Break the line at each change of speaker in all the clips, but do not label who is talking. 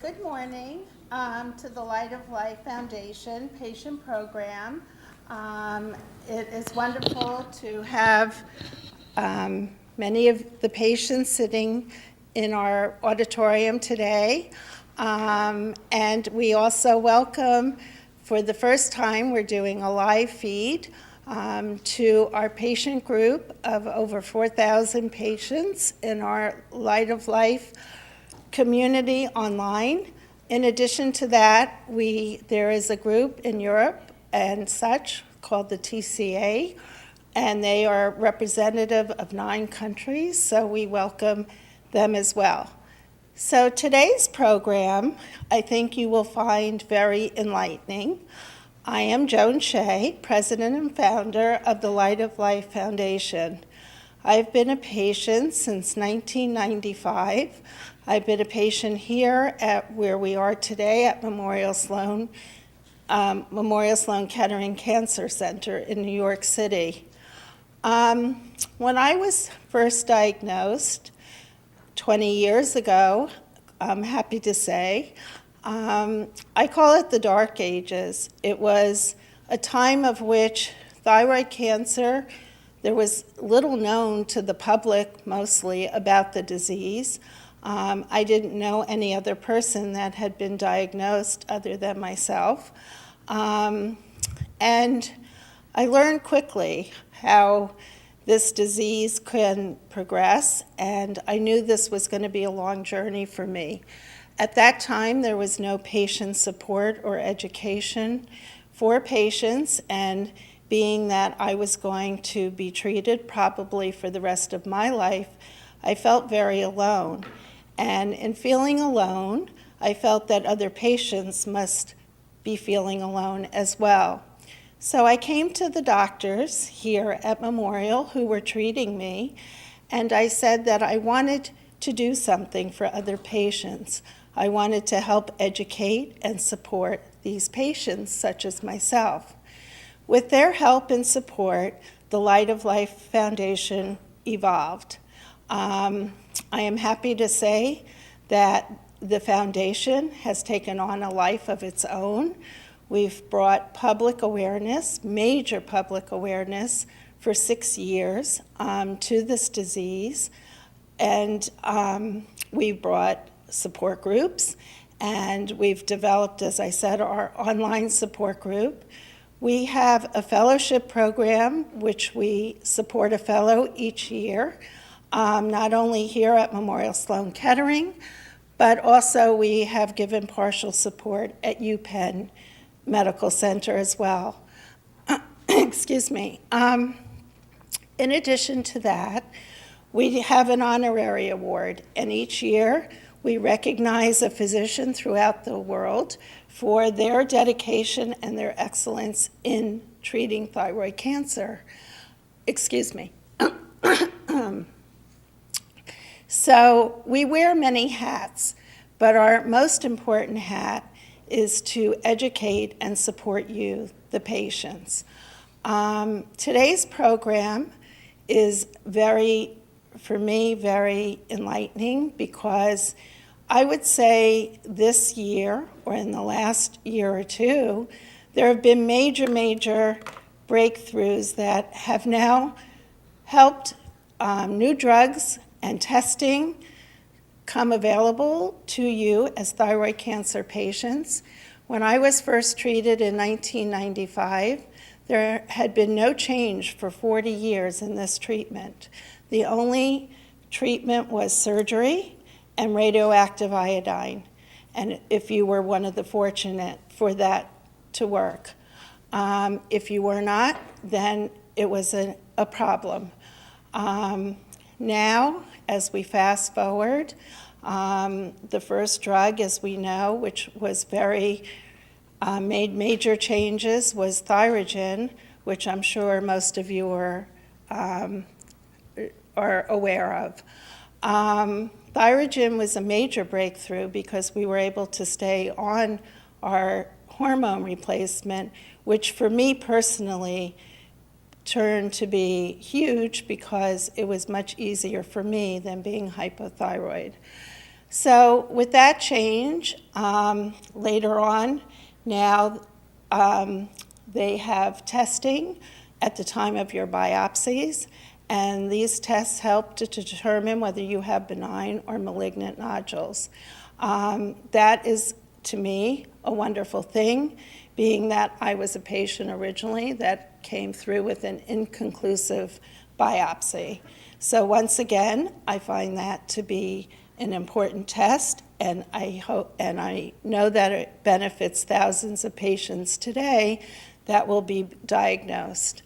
Good morning to the Light of Life Foundation Patient Program. It is wonderful to have many of the patients sitting in our auditorium today. And we also welcome, for the first time, we're doing a live feed to our patient group of over 4,000 patients in our Light of Life community online. In addition to that, there is a group in Europe and such called the TCA, and they are representative of 9 countries, so we welcome them as well. So today's program, I think you will find very enlightening. I am Joan Shey, president and founder of the Light of Life Foundation. I've been a patient since 1995. I've been a patient here at where we are today at Memorial Sloan Kettering Cancer Center in New York City. When I was first diagnosed 20 years ago, I'm happy to say, I call it the dark ages. It was a time of which thyroid cancer, there was little known to the public mostly about the disease. I didn't know any other person that had been diagnosed other than myself. And I learned quickly how this disease can progress, and I knew this was going to be a long journey for me. At that time, there was no patient support or education for patients, and being that I was going to be treated probably for the rest of my life, I felt very alone. And in feeling alone, I felt that other patients must be feeling alone as well. So I came to the doctors here at Memorial who were treating me, and I said that I wanted to do something for other patients. I wanted to help educate and support these patients, such as myself. With their help and support, the Light of Life Foundation evolved. I am happy to say that the foundation has taken on a life of its own. We've brought public awareness, major public awareness, for 6 years to this disease. And we brought support groups, and we've developed, as I said, our online support group. We have a fellowship program, which we support a fellow each year, not only here at Memorial Sloan Kettering, but also we have given partial support at UPenn Medical Center as well. Excuse me. In addition to that, we have an honorary award, and each year we recognize a physician throughout the world for their dedication and their excellence in treating thyroid cancer. Excuse me. So we wear many hats, but our most important hat is to educate and support you, the patients. Today's program is for me, very enlightening, because I would say this year, or in the last year or two, there have been major breakthroughs that have now helped new drugs and testing come available to you as thyroid cancer patients. When I was first treated in 1995, there had been no change for 40 years in this treatment. The only treatment was surgery and radioactive iodine, and if you were one of the fortunate for that to work. If you were not, then it was a problem. Now, as we fast forward, the first drug, as we know, which was made major changes, was Thyrogen, which I'm sure most of you are aware of. Thyrogen was a major breakthrough because we were able to stay on our hormone replacement, which for me personally turned to be huge because it was much easier for me than being hypothyroid. So with that change, later on, now they have testing at the time of your biopsies, and these tests help to determine whether you have benign or malignant nodules. That is, to me, a wonderful thing, being that I was a patient originally that came through with an inconclusive biopsy. So once again, I find that to be an important test, and I know that it benefits thousands of patients today that will be diagnosed.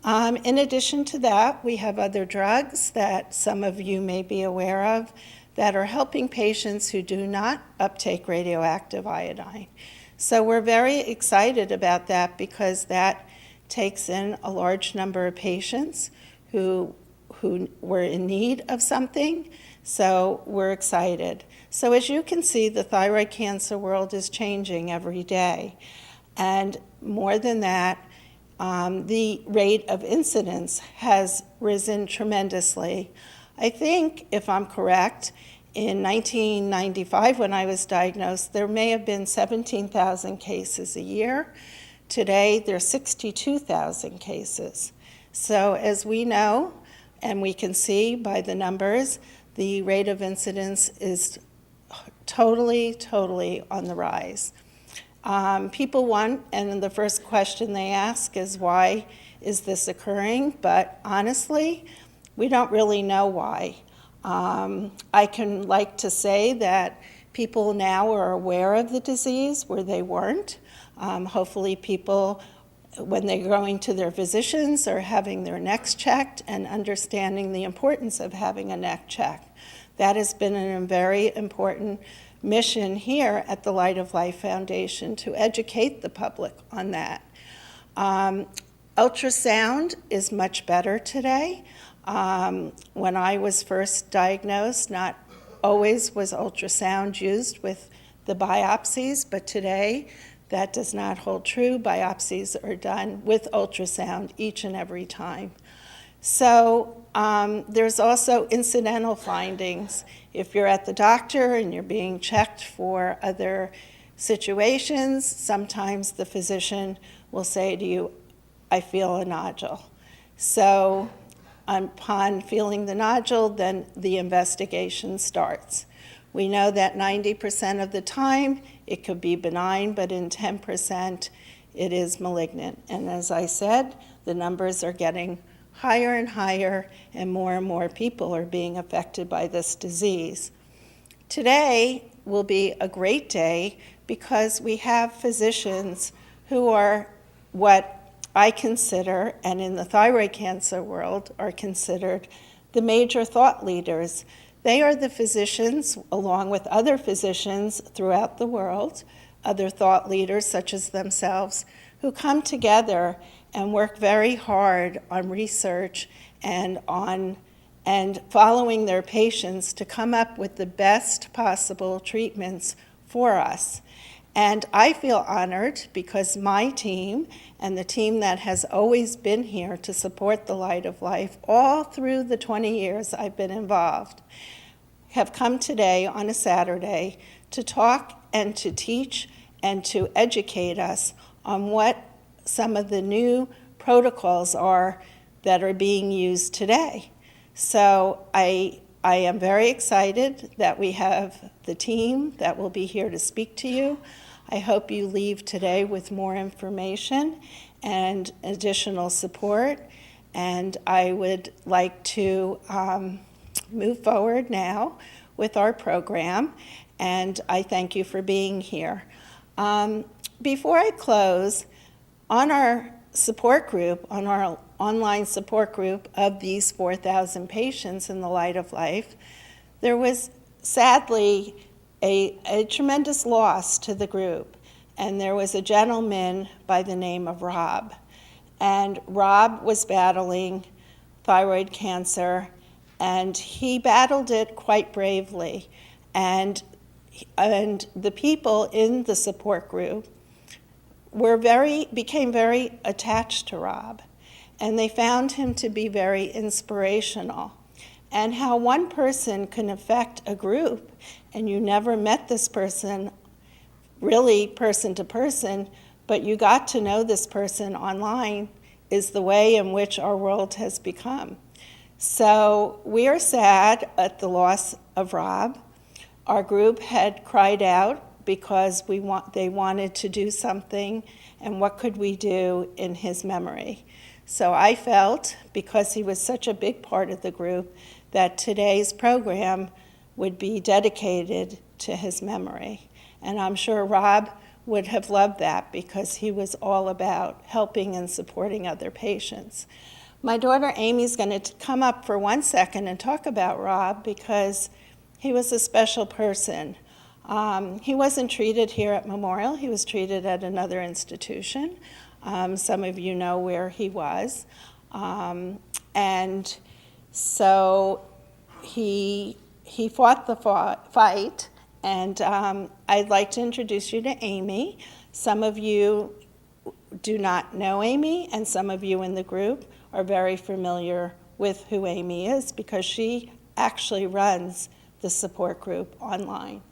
In addition to that, we have other drugs that some of you may be aware of that are helping patients who do not uptake radioactive iodine. So we're very excited about that because that takes in a large number of patients who were in need of something. So we're excited. So as you can see, the thyroid cancer world is changing every day. And more than that, the rate of incidence has risen tremendously. I think, if I'm correct, in 1995 when I was diagnosed, there may have been 17,000 cases a year. Today, there's 62,000 cases. So as we know, and we can see by the numbers, the rate of incidence is totally on the rise. People want, and the first question they ask is, why is this occurring? But honestly, we don't really know why. I can like to say that people now are aware of the disease where they weren't. Hopefully people, when they're going to their physicians, are having their necks checked and understanding the importance of having a neck check. That has been a very important mission here at the Light of Life Foundation to educate the public on that. Ultrasound is much better today. When I was first diagnosed, not always was ultrasound used with the biopsies, but today that does not hold true. Biopsies are done with ultrasound each and every time. So there's also incidental findings. If you're at the doctor and you're being checked for other situations, sometimes the physician will say to you, I feel a nodule. So upon feeling the nodule, then the investigation starts. We know that 90% of the time it could be benign, but in 10% it is malignant. And as I said, the numbers are getting higher and higher, and more people are being affected by this disease. Today will be a great day because we have physicians who are what I consider, and in the thyroid cancer world, are considered the major thought leaders. They are the physicians, along with other physicians throughout the world, other thought leaders such as themselves, who come together and work very hard on research and following their patients to come up with the best possible treatments for us. And I feel honored because my team and the team that has always been here to support the Light of Life all through the 20 years I've been involved have come today on a Saturday to talk and to teach and to educate us on what some of the new protocols are that are being used today. So I am very excited that we have the team that will be here to speak to you. I hope you leave today with more information and additional support. And I would like to move forward now with our program. And I thank you for being here. Before I close, on our support group, on our online support group of these 4,000 patients in the Light of Life, there was sadly a tremendous loss to the group. And there was a gentleman by the name of Rob. And Rob was battling thyroid cancer, and he battled it quite bravely. And the people in the support group became very attached to Rob, and they found him to be very inspirational. and how one person can affect a group, and you never met this person really person to person, but you got to know this person online, is the way in which our world has become. So we are sad at the loss of Rob. Our group had cried out because they wanted to do something, and what could we do in his memory? So I felt, because he was such a big part of the group, that today's program would be dedicated to his memory. And I'm sure Rob would have loved that, because he was all about helping and supporting other patients. My daughter Amy's going to come up for 1 second and talk about Rob, because he was a special person. He wasn't treated here at Memorial. He was treated at another institution. Some of you know where he was. And so he fought the fight, and I'd like to introduce you to Amy. Some of you do not know Amy, and some of you in the group are very familiar with who Amy is, because she actually runs the support group online.